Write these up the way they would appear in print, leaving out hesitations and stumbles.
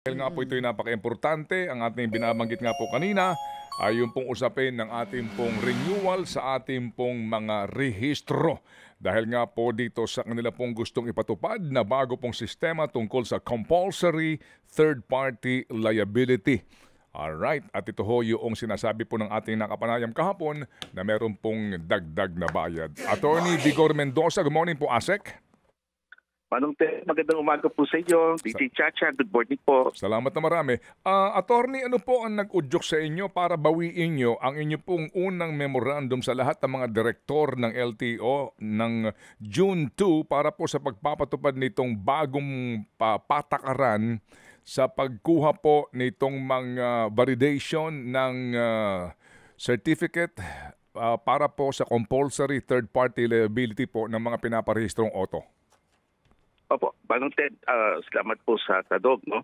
Dahil nga po ito'y napaka-importante, ang ating binabanggit nga po kanina ay yung pong usapin ng ating pong renewal sa ating pong mga rehistro. Dahil nga po dito sa kanila pong gustong ipatupad na bago pong sistema tungkol sa compulsory third-party liability. Alright, at ito ho yung sinasabi po ng ating nakapanayam kahapon na meron pong dagdag na bayad. Attorney Vigor Mendoza, good morning po, ASEC. Manong Ted, magandang umaga po sa inyo. DJ Chacha, good morning po. Salamat na marami. Attorney, ano po ang nag-udyok sa inyo para bawiin nyo ang inyo pong unang memorandum sa lahat ng mga direktor ng LTO ng June 2 para po sa pagpapatupad nitong bagong patakaran sa pagkuha po nitong mga validation ng certificate para po sa compulsory third-party liability po ng mga pinaparehistrong auto? Opo, Manong Ted, salamat po sa tadog. No?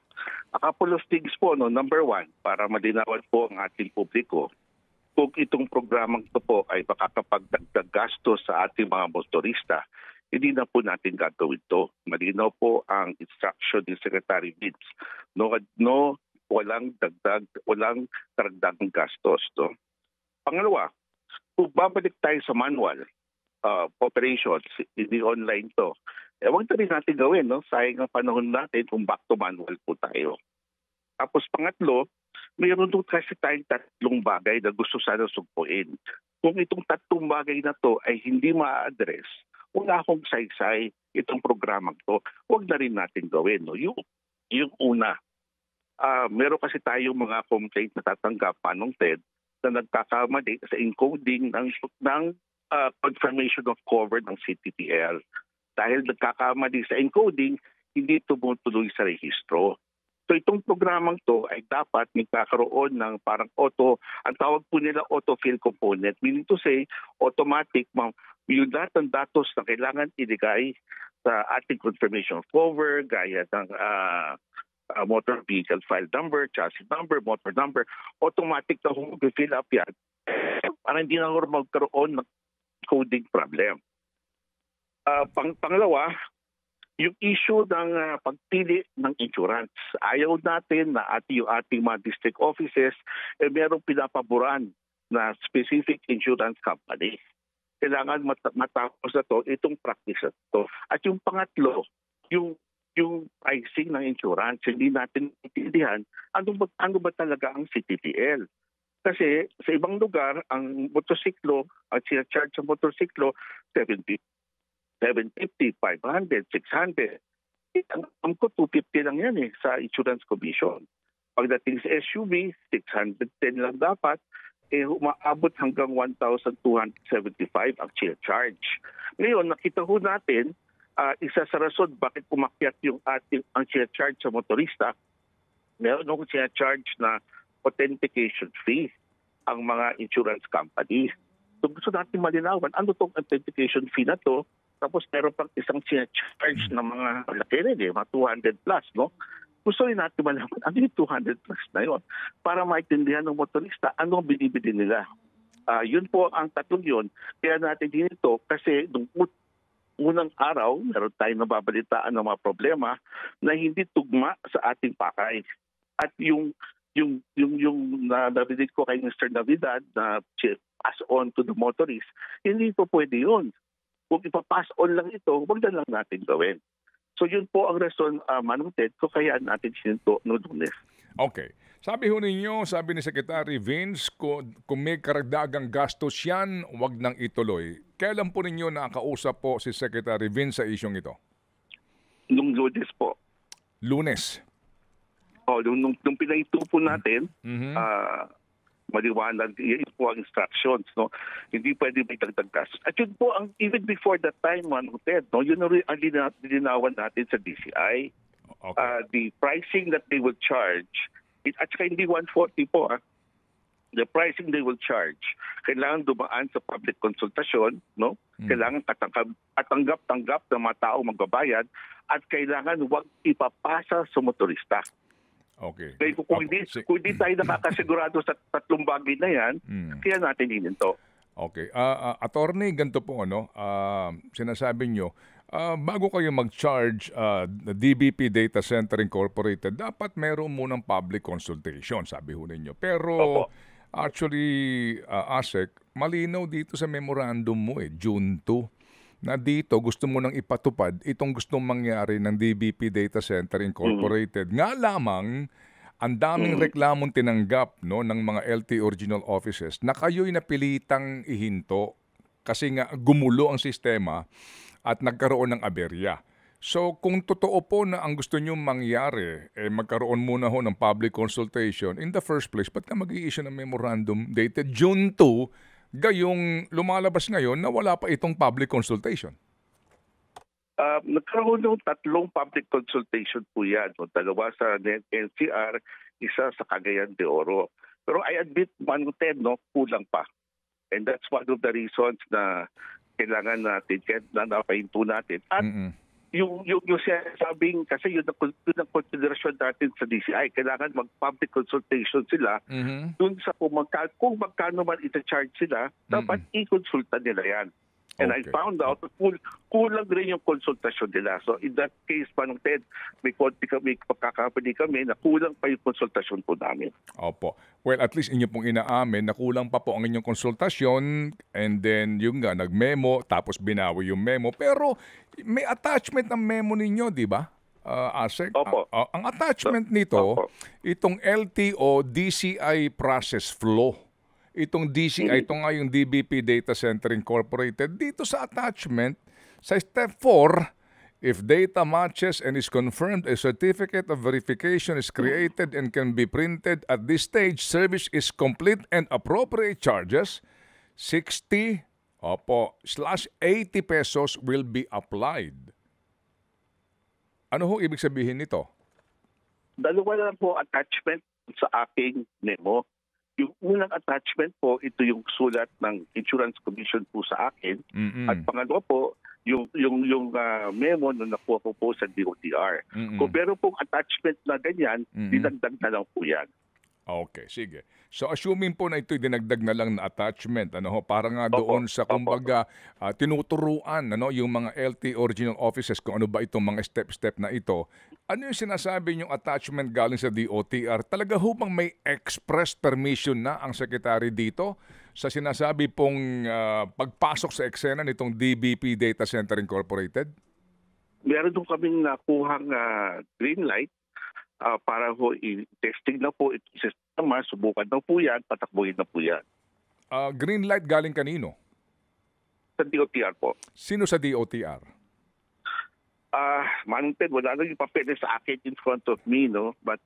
A couple of things po. No? Number one, para malinawan po ang ating publiko, kung itong programang ito po ay makakapagdagdag gastos sa ating mga motorista, hindi na po natin gagawin ito. Malinaw po ang instruction ni Secretary Vince. Walang karagdagang gastos. No? Pangalawa, kung babalik tayo sa manual operations, hindi online to, huwag na rin natin gawin, no? Sayang ang panahon natin kung back to manual po tayo. Tapos pangatlo, mayroon doon kasi tayong tatlong bagay na gusto sana sugpuin. Kung itong tatlong bagay na to ay hindi ma-address, wala akong saysay itong programang to, huwag na rin natin gawin. No? Yung una, meron kasi tayong mga complaint na tatanggap, Manong Ted, na nagkakamali sa encoding ng confirmation of cover ng CTTL. Dahil nagkakamali sa encoding, hindi tumutuloy sa rehistro. So itong programang to ay dapat magkakaroon ng parang ang tawag po nila autofill component, meaning to say, automatic, yung lahat ng datos na kailangan iligay sa ating confirmation of cover, gaya ng motor vehicle file number, chassis number, motor number, automatic na fill up yan para hindi na magkaroon ng coding problem. Pangalawa, yung issue ng pagpili ng insurance. Ayaw natin na yung ating mga district offices merong pinapaboran na specific insurance company. Kailangan matapos na to itong practice na to. At yung pangatlo, yung pricing ng insurance, hindi natin intindihan ano ba talaga ang CTTL. Kasi sa ibang lugar, ang motosiklo, ang charge sa motosiklo, 750, 500, 600. Ang ko 250 lang yan sa insurance commission. Pagdating sa SUV, 610 lang dapat, umaabot hanggang 1,275 ang charge. Ngayon, nakita ho natin, isa sa rason bakit umakyat yung ang charge sa motorista, meron akong charge na authentication fee ang mga insurance company. So gusto natin malinawan, ano itong authentication fee na to? Tapos meron pang isang charge na mga laki rin, mga 200 plus, no? Gusto rin natin malaman, ano yung 200 plus na yun? Para maintindihan ng motorista, ano ang binibili nila? Yun po ang tatlong yun. Kaya natin din ito kasi nung unang araw, meron tayong nababalitaan ng mga problema na hindi tugma sa ating pakay. At yung narinig ko kay Mr. Navidad na pass on to the motorist, hindi po pwede yun. Kung ipapass on lang ito, huwag na lang natin gawin. So yun po ang rason, Manong Ted, kung kaya natin sininto no Lunes. Okay. Sabi ho ninyo, sabi ni Secretary Vince, kung may karagdagang gastos yan, huwag nang ituloy. Kailan po ninyo nakakausap po si Secretary Vince sa isyong ito? Nung Lunes po. Lunes? Nung pinaito po natin, maliwanag, yun po ang instructions, no? Hindi pwede may dagdag gastos. At yun po, even before that time, Manong Ted, no? Yun ang linawan natin sa DCI. Okay. The pricing that they will charge, at saka hindi 140 po, the pricing they will charge, kailangan dumaan sa public consultation, no? Kailangan katanggap-tanggap ng mga tao magbabayad, at kailangan huwag ipapasa sa motorista. Okay. Kung hindi tayo nakakasigurado sa tatlong bagay na yan, kaya natin hininto. Okay. Attorney, ganito po sinasabi nyo, bago kayo mag-charge DBP Data Center Incorporated, dapat meron munang public consultation, sabi ho ninyo. Pero Opo. actually, ASEC, malinaw dito sa memorandum mo June 2, na dito gusto mo nang ipatupad itong gustong mangyari ng DBP Data Center Incorporated. Nga lamang, ang daming reklamong tinanggap ng mga LT original offices na kayo'y napilitang ihinto kasi nga gumulo ang sistema at nagkaroon ng aberya. So kung totoo po na ang gusto nyo mangyari, magkaroon muna ho ng public consultation, in the first place, ba't ka mag-i-issue ng memorandum dated June 2, gayong lumalabas ngayon na wala pa itong public consultation? Nagkaroon ng 3 public consultation po yan. Dalawa sa NCR, isa sa Cagayan de Oro. Pero I admit, Ted, kulang pa. And that's one of the reasons na kailangan natin, na napahinto natin. At yung sinasabing, kasi yun ang konsiderasyon natin sa DCI, kailangan mag-public consultation sila dun sa kung magkano man ita-charge sila, dapat i-consulta nila yan. And I found out kulang rin yung konsultasyon nila. So in that case, Ted, may pagkakapali kami na kulang pa yung konsultasyon po namin. Opo. Well, at least inyo pong inaamin na kulang pa po ang inyong konsultasyon, and then yung nag-memo, tapos binawi yung memo. Pero may attachment ng memo ninyo, di ba? ASEC? Opo. Ang attachment nito, itong LTO DCI process flow. Itong DCI, ito nga yung DBP Data Center Incorporated. Dito sa attachment, sa step 4, if data matches and is confirmed, a certificate of verification is created and can be printed. At this stage, service is complete and appropriate charges, 60 /80 pesos will be applied. Ano ho ibig sabihin nito? Dalawa lang po attachment sa aking memo. Yung unang attachment po, ito yung sulat ng Insurance Commission po sa akin. At pangalawa po, yung memo na nakuha ko po sa DOTR. Kung meron pong attachment na ganyan, dinagdag na lang po yan. Okay, sige. So assuming po na ito'y dinagdag na lang na attachment, para nga doon sa kumbaga tinuturuan yung mga LT original offices kung ano ba itong mga step-step na ito. Ano yung sinasabi niyong attachment galing sa DOTR? Talaga ho bang may express permission na ang secretary dito sa sinasabi pong pagpasok sa eksena nitong DBP Data Center Incorporated? Meron doon kaming nakuhang green light para ho i-testing na po itong sistema, subukan na po yan, patakbuhin na po yan. Green light galing kanino? Sa DOTR po. Sino sa DOTR? Ted, wala lang yung papeles sa akin in front of me, But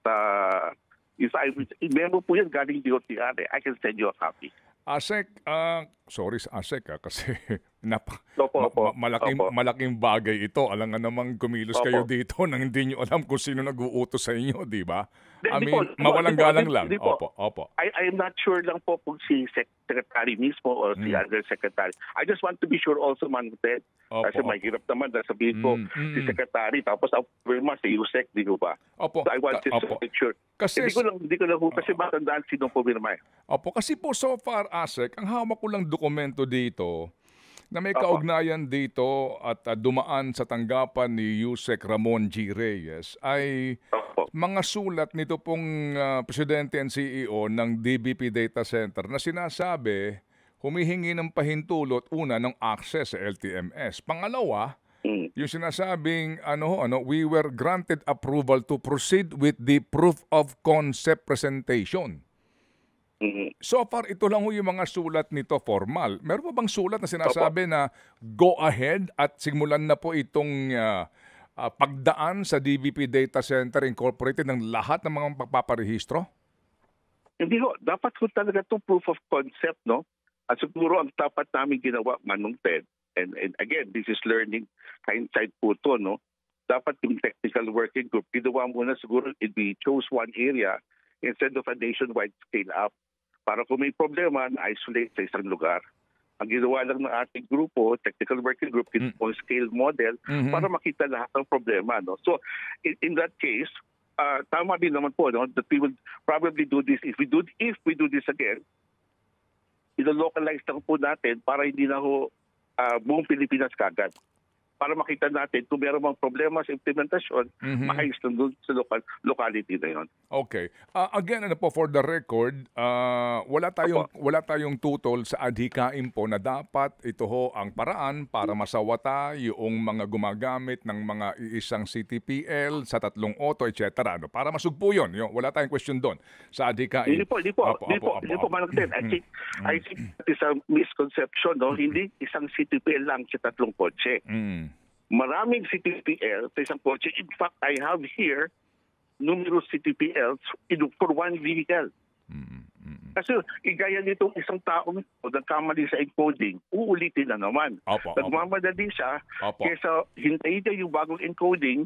if I remember po yan galing DOTR, I can send you a copy. ASEC, sorry sa ASEC kasi Opo. malaking bagay ito. Alam nga namang kumilos kayo dito nang hindi nyo alam kung sino nag-uutos sa inyo, di ba? Mawalang galang lang. Opo. I'm not sure lang po kung si Secretary mismo or si Undersecretary. I just want to be sure also, Ted, kasi mahirap naman na sabihin ko si Secretary, tapos ang firma si USEC, di ba? Opo. So I want to make sure. Kasi, hindi ko lang kasi matandaan sino po pirma. Opo, kasi po so far, ASEC, ang hawak ko lang dokumento dito na may kaugnayan dito at dumaan sa tanggapan ni Yusek Ramon G. Reyes ay mga sulat nito pong Presidente and CEO ng DBP Data Center na sinasabi humihingi ng pahintulot una ng access sa LTMS. Pangalawa, yung sinasabing we were granted approval to proceed with the proof of concept presentation. So far, ito lang yung mga sulat nito formal. Meron pa bang sulat na sinasabi na go ahead at simulan na po itong pagdaan sa DBP Data Center Incorporated ng lahat ng mga pagpaparehistro? Hindi ho. Dapat ho talaga itong proof of concept, At siguro ang dapat namin ginawa, Ted, and again, this is learning hindsight po ito, Dapat yung technical working group, ginawa muna siguro, we chose one area instead of a nationwide scale up. Para kung may problema, na-isolate sa isang lugar. Ang ginawa lang ng ating grupo, technical working group, small scale model, para makita lahat ng problema. So, in that case, tama din naman po that we would probably do this. If we do this again, ilo-localize lang po natin para hindi na ho buong Pilipinas kagad. para makita natin kung meron mang problema sa implementasyon, maayos lang doon sa locality na yun. Okay. Again, ano po, for the record, wala tayong tutol sa adhikain po na dapat ito ho ang paraan para masawata yung mga gumagamit ng mga isang CTPL sa 3 auto, etc. Ano, para masugpo yun. Wala tayong question doon sa adhikain. Hindi po, Manong Ted. I think that is a misconception, no? Hindi isang CTPL lang sa 3 kotse. Maraming CTPL sa isang kotse. In fact, I have here numerous CTPLs for one vehicle. Kasi igaya nitong isang taong nagkamali sa encoding, uulitin na naman. Nagmamadali siya, kaysa hintayin niya yung bagong encoding,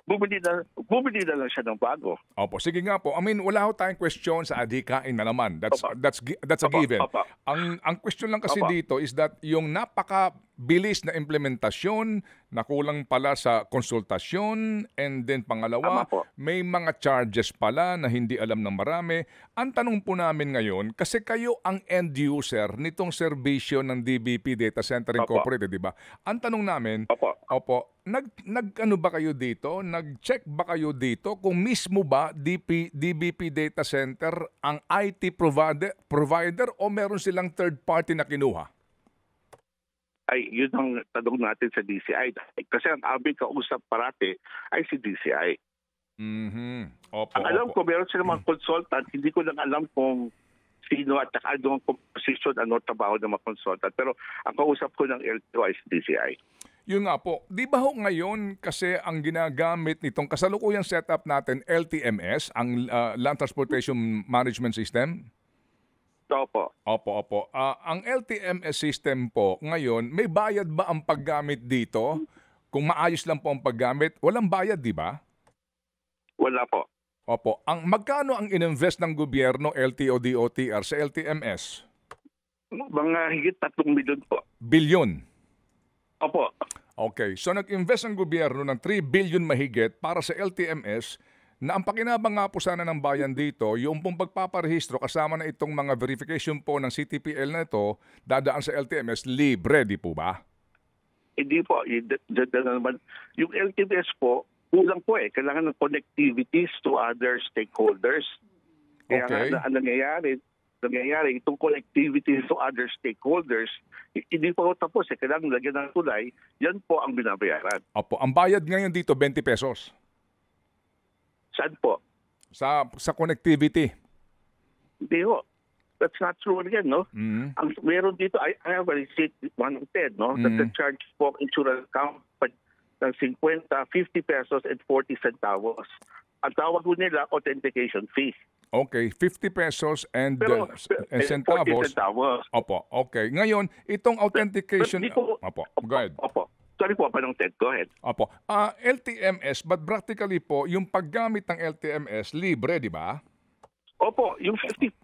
bumili na lang siya ng bago. Opo, sige nga po. I mean, wala ho tayong question sa adhikain na naman. That's a given. Ang question lang kasi dito is that yung napakabilis na implementasyon, nakulang pala sa konsultasyon, and then pangalawa, may mga charges pala na hindi alam ng marami. Ang tanong po namin ngayon, kasi kayo ang end user nitong serbisyo ng DBP Data Center Incorporated, di ba? Ang tanong namin, nag-ano ba kayo dito? Nag-check ba kayo dito kung mismo ba DBP Data Center ang IT provider o meron silang third party na kinuha? Ay, yun ang tanong natin sa DCI. Kasi ang aming kausap parati ay si DCI. Ang alam ko, meron sila mga consultant. Hindi ko lang alam kung sino at ano ang composition, ano trabaho ng mga consultant. Pero ang kausap ko ng LTO ay si DCI. Yun nga po. Di ba ho ngayon kasi ang ginagamit nitong kasalukuyang setup natin, LTMS, ang Land Transportation Management System? Opo. Ang LTMS system po ngayon, may bayad ba ang paggamit dito? Kung maayos lang po ang paggamit, walang bayad, di ba? Wala po. Opo. Magkano ang ininvest ng gobyerno, LTO, DOTR sa LTMS? Mga higit 3 milyon po. Bilyon? Opo. Okay. So nag-invest ang gobyerno ng 3 billion mahigit para sa LTMS na ang pakinabang nga po sana ng bayan dito, yung pong pagpaparehistro kasama na itong mga verification po ng CTPL na ito, dadaan sa LTMS, libre, di po ba? Hindi po. Yung LTMS po, kulang po kailangan ng connectivities to other stakeholders. Kaya ang nangyayari, itong connectivities to other stakeholders, hindi po tapos. Kailangan lagyan ng tulay, yan po ang binabayaran. Opo. Ang bayad ngayon dito, 20 pesos. Saan po? Sa connectivity. Hindi ho. That's not true again, no? Ang meron dito, I have a receipt, 110, no? That the charge for insurance company ng 50, 50 pesos and 40 centavos. Ang tawag ko nila, authentication fee. Okay, 50 pesos and centavos. Opo, okay. Ngayon, itong authentication... Opo, go ahead. Opo. Sorry po, Manong Ted. Go ahead. Opo. LTMS, but practically po, yung paggamit ng LTMS, libre, di ba? Opo, yung 50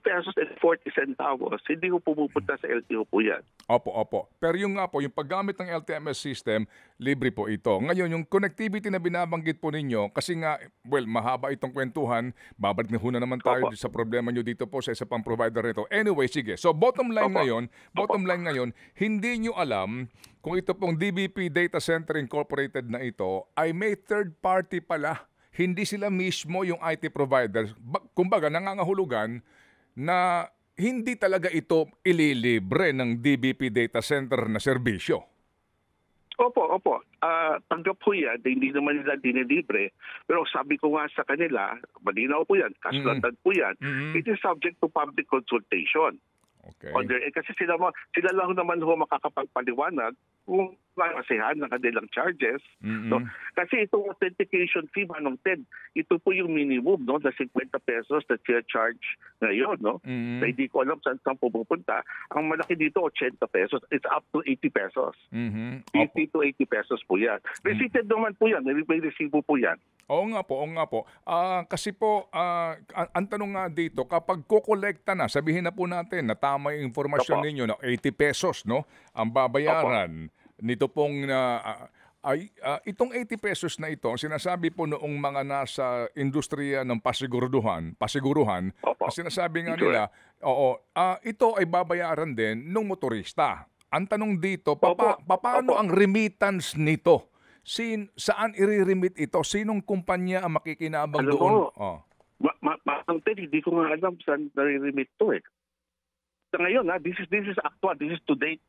pesos and 40 centavos, hindi ko pumupunta sa LTO po yan. Opo. Pero yung nga po, yung paggamit ng LTMS system, libre po ito. Ngayon, yung connectivity na binabanggit po ninyo, kasi nga, mahaba itong kwentuhan, babalik na naman tayo sa problema nyo dito po sa isa pang provider nito. Anyway, sige. So, bottom line ngayon, hindi nyo alam kung ito pong DBP Data Center Incorporated na ito ay may third party pala. Hindi sila mismo yung IT provider. Kumbaga, nangangahulugan na hindi talaga ito ililibre ng DBP Data Center na serbisyo. Opo. Tanggap po yan, hindi naman nila dinilibre. Pero sabi ko nga sa kanila, malinaw po yan, kasulatan po yan, it is subject to public consultation. Okay. Kasi sila lang naman ho makakapagpaliwanag kung masihan ng kanilang charges. No? Kasi itong authentication fee, Manong Ted, ito po yung minimum, no, na 50 pesos na charge ngayon. No? Na hindi ko alam saan pupunta. Ang malaki dito, 80 pesos. It's up to 80 pesos. 50 to 80 pesos po yan. Receipted naman po yan. May resibo po yan. Oo nga po. Kasi po, ang tanong nga dito, kapag kukolekta na, sabihin na po natin na tama yung informasyon ninyo na 80 pesos, no, ang babayaran nito pong itong 80 pesos na ito, ang sinasabi po noong mga nasa industriya ng pasiguruhan, ang sinasabi nga nila, ito ay babayaran din ng motorista. Ang tanong dito, Opo, papaano opo. ang remittance nito? Saan i-remit ito? Sinong kumpanya ang makikinabang Alam mo, doon? Oh. Ma'am Ted, hindi ko nga alam saan nare-remit to eh. Sa ngayon, this is actual, this is to date.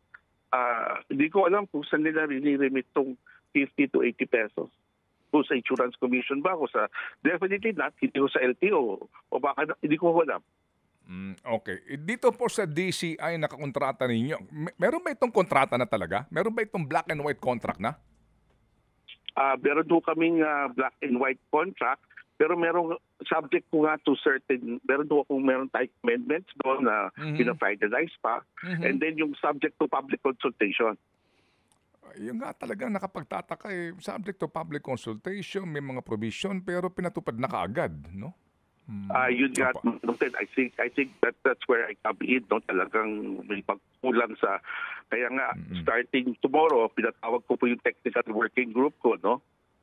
Hindi ko alam kung saan nila rini-remit tong 50 to 80 pesos. Kung sa insurance commission ba, o sa, definitely not, hindi ko sa LTO, o baka, hindi ko alam. Okay. Dito po sa DCI nakakontrata ninyo, meron ba itong kontrata na talaga? Meron ba itong black and white contract na? Meron doon kaming black and white contract, pero merong subject ko nga to certain, meron tayong amendments doon na pina-finalize pa, and then yung subject to public consultation. Yung nga talagang nakapagtataka eh, subject to public consultation, may mga provision, pero pinatupad na kaagad, no? Yun nga, Opo. I think that's where I come in, no? Talagang may pagkulang sa, kaya nga, starting tomorrow, pinatawag ko po yung technical working group ko, no?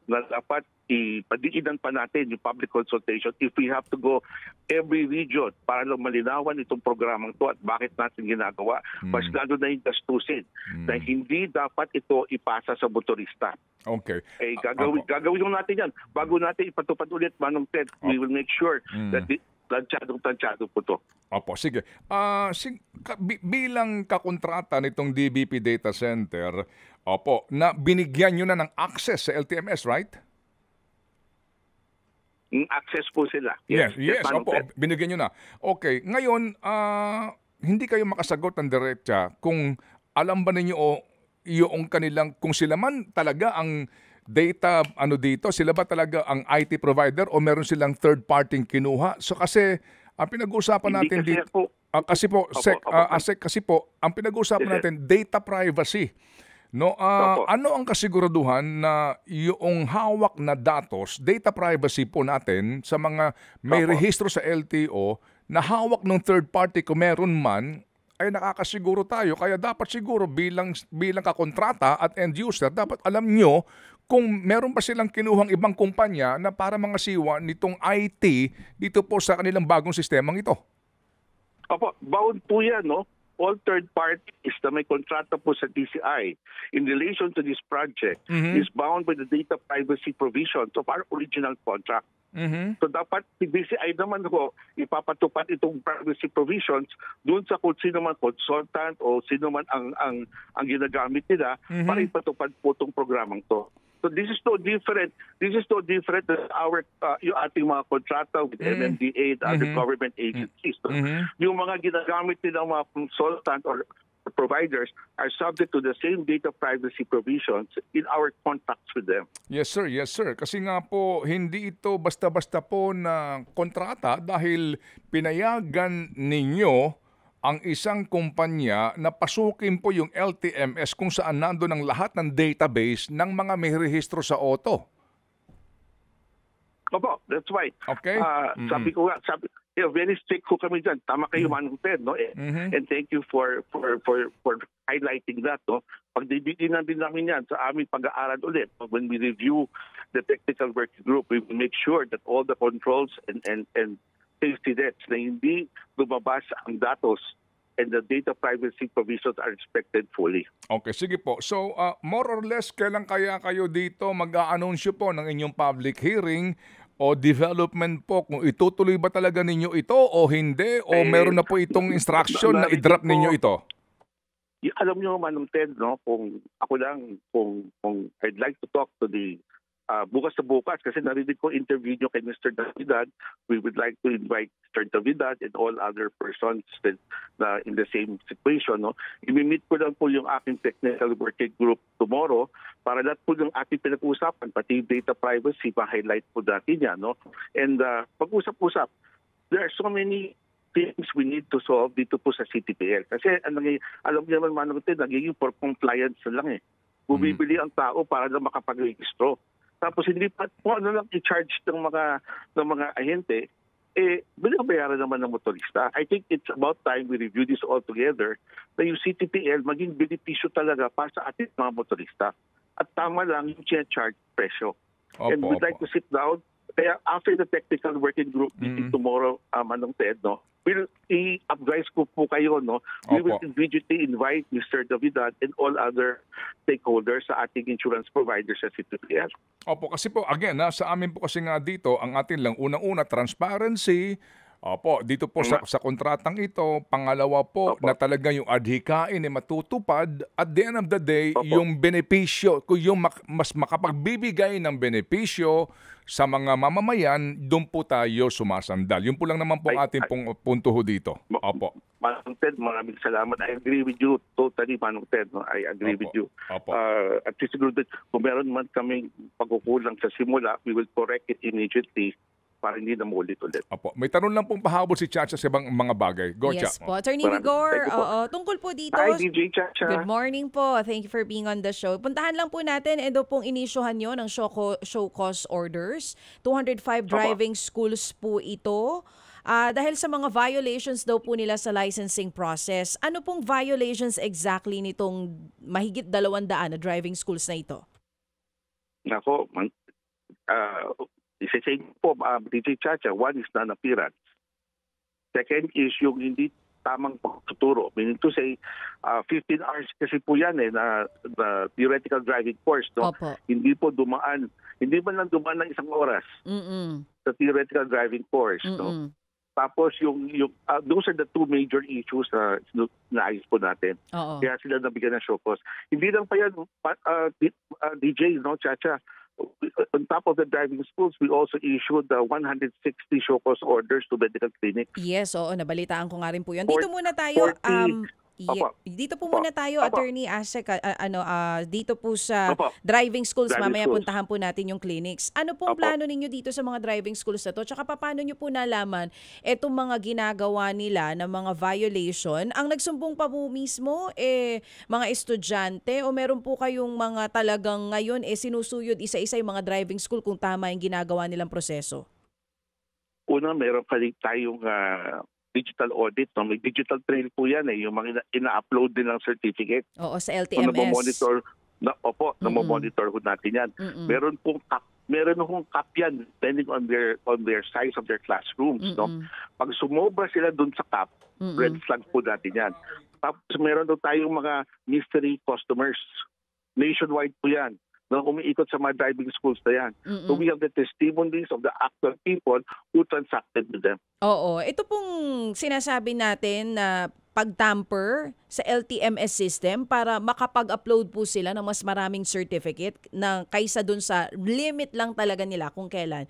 Na dapat ipadiinan pa natin yung public consultation if we have to go every region para lang malinawan itong programang to at bakit natin ginagawa. Mas lalo na yung gastusin na hindi dapat ito ipasa sa motorista. Okay. Gagawin natin yan. Bago natin ipatupad ulit, Manong Ted, we will make sure that tansyado po to. Opo, sige. Bilang kakontrata nitong DBP Data Center, opo, na binigyan nyo na ng access sa LTMS, right? Access po sila. Yes, Manong opo, Ted. binigyan nyo na. Okay, ngayon, hindi kayo makasagot ng diretsa kung alam ba ninyo o yung kanilang, kung sila man talaga ang data, dito, sila ba talaga ang IT provider o meron silang third party kinuha? So kasi, ang pinag-uusapan Hindi natin kasi dito, ako- kasi po, ang pinag-uusapan Yes, sir. natin, data privacy. No, Opo. ano ang kasiguraduhan na yung hawak na datos, data privacy po natin sa mga may Opo. rehistro sa LTO na hawak ng third party kung meron man, ay nakakasiguro tayo. Kaya dapat siguro bilang kakontrata at end user, dapat alam nyo kung meron pa silang kinuhang ibang kumpanya na para mga siwa nitong IT dito po sa kanilang bagong sistemang ito. Opo, bound po yan, no? All third parties na may kontrata po sa DCI in relation to this project is bound by the data privacy provisions of our original contract. So dapat si DCI naman ko ipapatupad itong privacy provisions doon sa kung sino man consultant o sino man ang ginagamit nila para ipatupad po itong programang to. So this is no different. This is no different than our yung ating mga kontrata with MMDA and other government agencies. So, yung mga ginagamit nila mga consultant or providers are subject to the same data privacy provisions in our contracts with them. Yes sir, yes sir. Kasi nga po, hindi ito basta-basta po na kontrata dahil pinayagan ninyo ang isang kumpanya na pasukin po yung LTMS kung saan nandun ang lahat ng database ng mga may rehistro sa auto. Opo, that's why. Okay. Sabi ko nga, very strict ko kami dyan. Tama kayo, Manong Ted, no? And thank you for highlighting that, no? Pagdidinan din namin yan sa aming pag-aaral ulit. When we review the technical working group, we will make sure that all the controls and safety nets na hindi lumabas ang datos and the data privacy provisions are respected fully. Okay, sige po. So, more or less, kailan kaya kayo dito mag-a-anunsyo po ng inyong public hearing o development po kung itutuloy ba talaga ninyo ito o hindi o meron na po itong instruction na i-drop ninyo ito? Alam niyo, Manong Ted, no, kung ako lang, kung I'd like to talk to the bukas na bukas kasi narinig ko interview niyo kay Mr. Davidad. We would like to invite Mr. Davidad and all other persons that in the same situation. No? I-meet ko lang po yung aking technical working group tomorrow para lahat po yung ating pinag-uusapan, pati data privacy, pa-highlight po natin yan. No? And pag-usap-usap, there are so many things we need to solve dito po sa CTPL. Kasi alam niyo naman, Manong Ted, nagiging for compliance na lang eh. Bumibili ang tao para na makapag-registro. Tapos hindi pa kung ano lang i-charge ng mga ahente, binabayaran naman ng motorista. I think it's about time we review this all together na yung CTPL maging benepisyo talaga para sa ating mga motorista. At tama lang yung charge presyo. And we'd like to sit down Kaya after the technical working group meeting tomorrow, Manong Ted, no, we'll i-advise ko po kayo, no, we will Opo. immediately invite Mr. Davidan and all other stakeholders sa ating insurance providers sa CTPL. Opo, kasi po, again, sa amin po kasi nga dito, ang atin lang, unang-una, transparency. Opo, dito po sa kontratang ito, pangalawa po, Opo. na talaga yung adhikain ay matutupad. At the end of the day, Opo. yung benepisyo, yung mas makapagbibigay ng benepisyo sa mga mamamayan, doon po tayo sumasandal. Yun po lang naman po ang ating pong punto ho dito. Opo. Manong Ted, maraming salamat. I agree with you totally, Manong Ted. No? I agree Opo. with you. Opo. At siguro kung meron man kaming pagkukulang sa simula, we will correct it immediately para hindi na maulit ulit. Opo. May tanong lang pong pahabol si Chacha sa ibang mga bagay. Go, Yes Cha. po. Attorney Maraming Vigor, thank you po. tungkol po dito. Hi, DJ Chacha. Good morning po. Thank you for being on the show. Puntahan lang po natin, ito pong inisyuhan nyo ng show cause orders. 205 driving schools po ito. Dahil sa mga violations daw po nila sa licensing process. Ano pong violations exactly nitong mahigit 200 na driving schools na ito? Nako, isa-say po, DJ Chacha, one is non-appearance. Second is yung hindi tamang pagtuturo. Meaning to say, 15 hours kasi po yan na theoretical driving course. No? Opo. Hindi po dumaan, hindi man lang dumaan ng isang oras sa theoretical driving course. No? Tapos those are the two major issues na naayos po natin. Oo. Kaya sila nabigyan ng show cause. Hindi lang pa yan, DJ, no, Chacha, on top of the driving schools, we also issued 160 show cause orders to medical clinics. Yes, oo, nabalitaan ko nga rin po yun. Dito muna tayo, dito po muna tayo, Attorney Asek, dito po sa driving schools, mamaya puntahan po natin yung clinics. Ano pong plano ninyo dito sa mga driving schools na to? Tsaka paano nyo po nalaman etong mga ginagawa nila ng mga violation? Ang nagsumbong pa po mismo, mga estudyante, o meron po kayong mga talagang ngayon, sinusuyod isa-isa yung mga driving school kung tama yung ginagawa nilang proseso? Una, meron pa rin tayong digital audit. No? May digital trail po yan. Yung mga ina-upload din ng certificate. Oo, sa LTMS. So, namomonitor ho natin yan. Meron pong cap yan depending on their size of their classrooms. No? Pag sumobra sila dun sa cap, red flag po natin yan. Tapos meron daw tayong mga mystery customers. Nationwide po yan na umiikot sa mga driving schools na yan. So we have the testimonies of the actual people who transacted with them. Oo. Ito pong sinasabi natin na pag-tamper sa LTMS system para makapag-upload po sila ng mas maraming certificate na kaysa dun sa limit lang talaga nila kung kailan.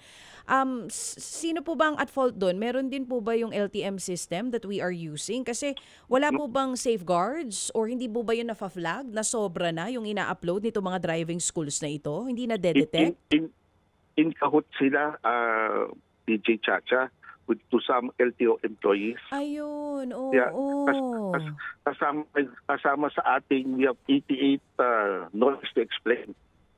Sino po bang at fault doon? Meron din po ba yung LTM system that we are using? Kasi wala po bang safeguards or hindi po ba yun na-flag na sobra na yung ina-upload nito mga driving schools na ito? Hindi na detect? In kahoot sila, DJ Chacha, to some LTO employees. Ayun, oo. Yeah, kasama sa ating, we have 88 knowledge to explain.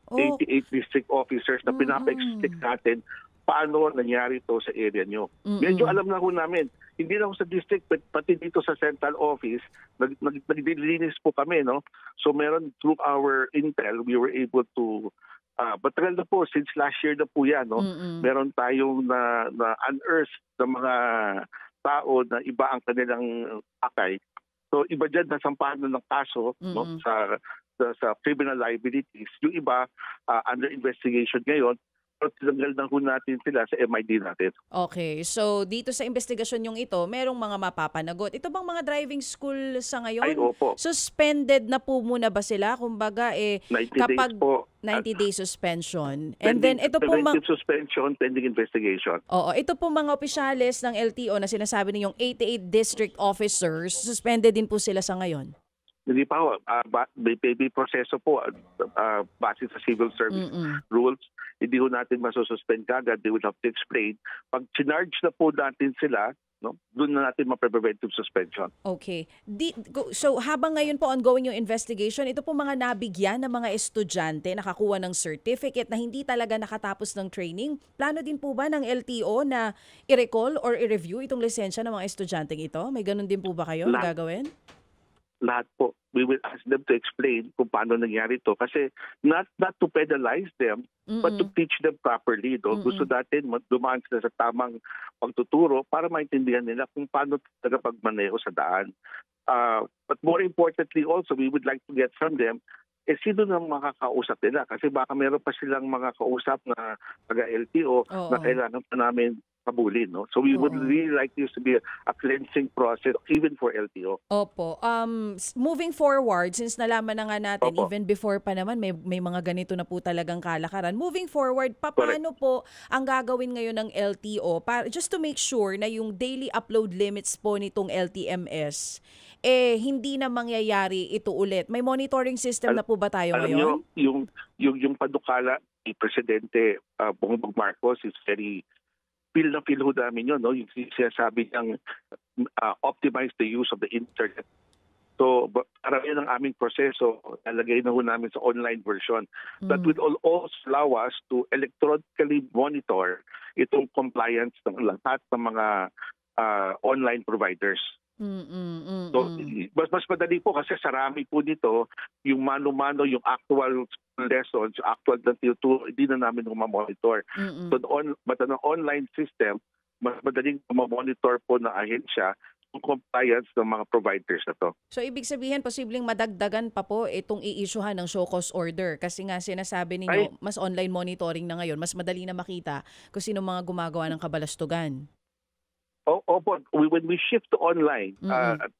88 district officers na pinapa-explain natin paano nangyari ito sa area nyo. Medyo alam na ho namin, hindi lang sa district, pati dito sa central office, nagdilinis po kami. No? So meron, through our intel, we were able to, matagal na po, since last year na po yan, no? Meron tayong na-unearth ng mga tao na iba ang kanilang akay. So iba dyan, nasampahan na ng kaso no? sa criminal liabilities. Yung iba, under investigation ngayon, pero tinanggal na ho natin sila sa MID natin. Okay. So, dito sa investigasyon yung ito, merong mga mapapanagot. Ito bang mga driving school sa ngayon? Ay, opo. Suspended na po muna ba sila? Kumbaga, 90 kapag days po. 90-day suspension. And Pending, then, ito po preventive suspension, pending investigation. Oo. Ito po mga opisyales ng LTO na sinasabi ninyong 88 district officers, suspended din po sila sa ngayon. Hindi pa ho. May proseso po base sa civil service rules. Hindi ho natin masususpend kagad. They will have to explain. Pag charge na po natin sila, no, doon na natin ma-preventive suspension. Okay. So habang ngayon po ongoing yung investigation, ito po mga nabigyan ng mga estudyante, nakakuha ng certificate na hindi talaga nakatapos ng training. Plano din po ba ng LTO na i-recall or i-review itong lisensya ng mga estudyanteng ito? May ganun din po ba kayo na gagawin? lahat po. We will ask them to explain kung paano nangyari ito. Kasi not to penalize them, but to teach them properly. Gusto natin dumaan sila sa tamang pagtuturo para maintindihan nila kung paano talaga pagmaneho sa daan. But more importantly also, we would like to get from them sino na makakausap nila. Kasi baka meron pa silang mga kausap na taga-LTO na kailangan pa namin kabulin. No? So we would really like this to be a cleansing process even for LTO. Opo. Moving forward, since nalaman na nga natin, even before pa naman, may mga ganito na po talagang kalakaran. Moving forward, paano po ang gagawin ngayon ng LTO para just to make sure na yung daily upload limits po nitong LTMS hindi na mangyayari ito ulit? May monitoring system na po ba tayo ngayon? Alam nyo, yung panukala ni Presidente Bongbong Marcos is very feel na feel ho namin yun. No? Yung sinasabi niyang optimize the use of the internet. So, para yun ang aming proseso, nalagay na ho namin sa online version. That would also allow us to electronically monitor itong compliance ng lahat ng mga online providers. So, mas madali po kasi sarami po dito yung mano-mano, yung actual lessons, yung actual na tinuturo, hindi na namin monitor. So, but ang online system, mas madaling monitor po ng ahensya yung compliance ng mga providers na to. So, ibig sabihin, posibleng madagdagan pa po itong i-issuehan ng show cause order kasi nga sinasabi ninyo, mas online monitoring na ngayon, mas madali na makita kung sino mga gumagawa ng kabalastugan. Opo, when we shift to online,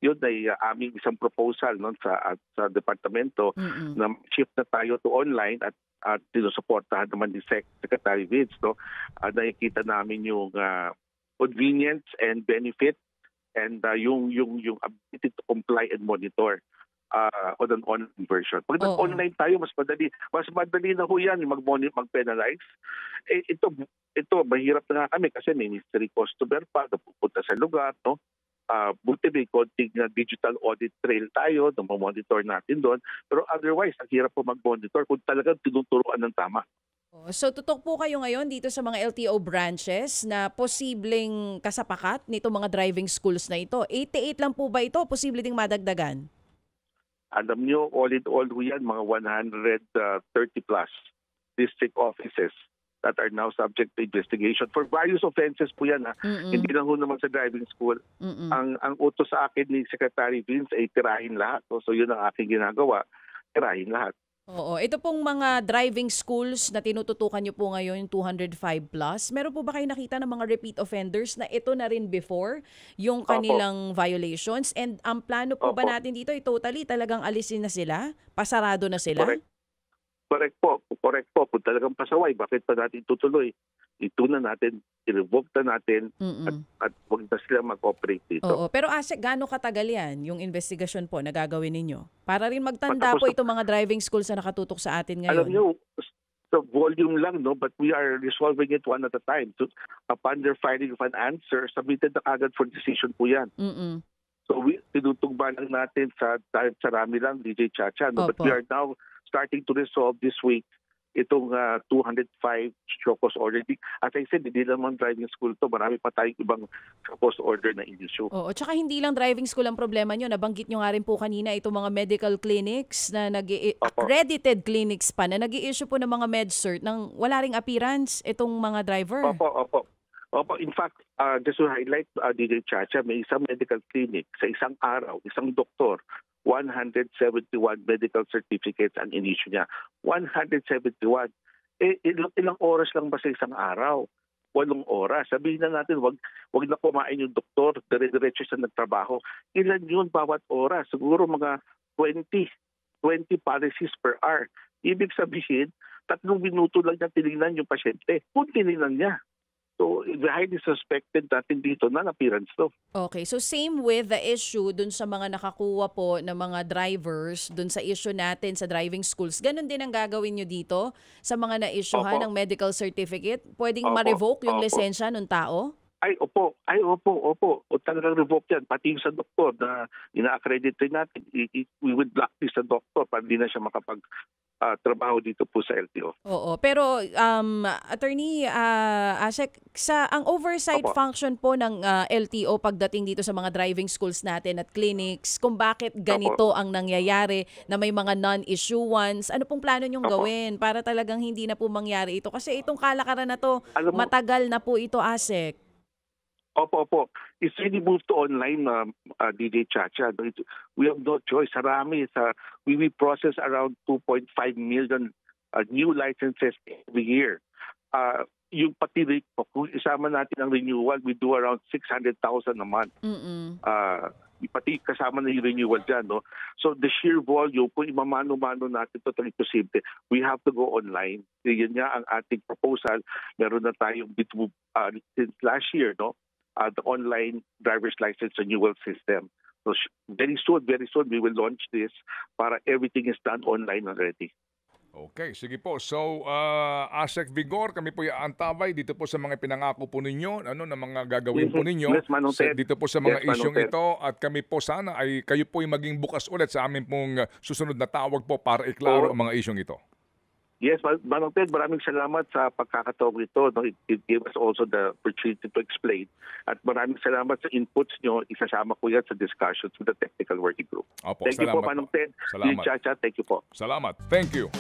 yun ay aming isang proposal sa departamento na shift na tayo to online at sinusuportahan naman ni Secretary Vince. No? Nakikita namin yung convenience and benefit and yung ability to comply and monitor on an online version. Pag online tayo, mas madali na ho yan mag-penalize. Ito, mahirap na nga kami kasi may mystery customer pa na pupunta sa lugar. No? Buti may konting digital audit trail tayo na monitor natin doon. Pero otherwise, ang hirap po mag-monitor kung talagang tinuturuan ng tama. So tutok po kayo ngayon dito sa mga LTO branches na posibleng kasapakat nito mga driving schools na ito. 88 lang po ba ito? Posible ding madagdagan? Alam nyo, all in all ho yan, mga 130 plus district offices that are now subject to investigation for various offenses po yan. Hindi lang ho naman sa driving school. Ang utos sa akin ni Secretary Vince ay tirahin lahat. So yun ang aking ginagawa, tirahin lahat. Oo. Ito pong mga driving schools na tinututukan nyo po ngayon, 205 plus, meron po ba kayo nakita ng mga repeat offenders na ito na rin before yung kanilang violations? And ang plano po ba natin dito ay totally talagang alisin na sila? Pasarado na sila? Correct po. Kung talagang pasaway, bakit pa natin tutuloy? Ito na natin, i-revoke na natin at huwag na sila mag-operate dito. Oo. Pero Asek, gaano katagal yan yung investigasyon po na gagawin ninyo? Para rin magtanda po itong mga driving schools na nakatutok sa atin ngayon. Alam nyo, sa volume lang, no, but we are resolving it one at a time. So, upon their filing of an answer, submitted na agad for decision po yan. So, tinutugban lang natin sa rami lang, DJ Chacha. No? But we are now starting to resolve this week itong 205 show cause order. As I said, hindi naman driving school to. Marami pa tayong ibang show cause order na in-issue. Oo, tsaka hindi lang driving school ang problema nyo. Nabanggit nyo nga rin po kanina itong mga medical clinics na accredited clinics pa na nag-i-issue po ng mga med-cert nang wala ring appearance itong mga driver. Opo. In fact, just to highlight, DJ Chacha, may isang medical clinic sa isang araw, isang doktor, 171 medical certificates ang in-issue niya. 171. Ilang oras lang ba sa isang araw? 8 oras. Sabihin na natin, wag na kumain yung doktor, dire-diretso siya nagtrabaho. Ilan yun bawat oras? Siguro mga 20 policies per hour. Ibig sabihin, 3 minuto lang niya tinignan yung pasyente. Kung tinignan niya. So, highly suspected natin dito na appearance to. Okay, so same with the issue dun sa mga nakakuha po ng mga drivers, dun sa issue natin sa driving schools. Ganon din ang gagawin nyo dito sa mga na-issuehan ng medical certificate? Pwedeng ma-revoke yung lisensya ng tao? Ay, opo. O talagang revoke yan. Pati yung sa doktor na ina-accredit rin natin, we would blacklist sa doktor para hindi na siya trabaho dito po sa LTO. Oo, pero Attorney Asek, ang oversight Opo. function po ng LTO pagdating dito sa mga driving schools natin at clinics, kung bakit ganito ang nangyayari na may mga non-issuance, ano pong plano niyong Opo. gawin para talagang hindi na po mangyari ito? Kasi itong kalakaran na to, Alam mo- matagal na po ito, Asek. Opo. It's really moved to online, DJ Chacha. We have no choice. We process around 2.5 million new licenses every year. Yung pati kung isama natin ang renewal, we do around 600,000 a month. Pati kasama na yung renewal dyan. No? So the sheer volume, kung imamano-mano natin, totally posible, we have to go online. Yan nga ang ating proposal. Meron na tayong since last year, no? The online driver's license renewal system. So very soon, we will launch this para everything is done online already. Okay, sige po. So, Asek Vigor, kami po aantabay dito po sa mga pinangako po ninyo, na mga gagawin po ninyo Yes, Manong Ted. dito po sa mga Yes, Manong isyong Ted. ito, at kami po sana ay kayo po ay maging bukas ulit sa amin pong susunod na tawag po para iklaro ang mga isyong ito. Yes, Manong Ted, maraming salamat sa pagkakataong ito. No? It gave us also the opportunity to explain. At maraming salamat sa inputs nyo. Isasama ko yan sa discussions with the technical working group. Opo, Thank you po, salamat Manong Ted. Salamat. Chacha, thank you po. Salamat. Thank you.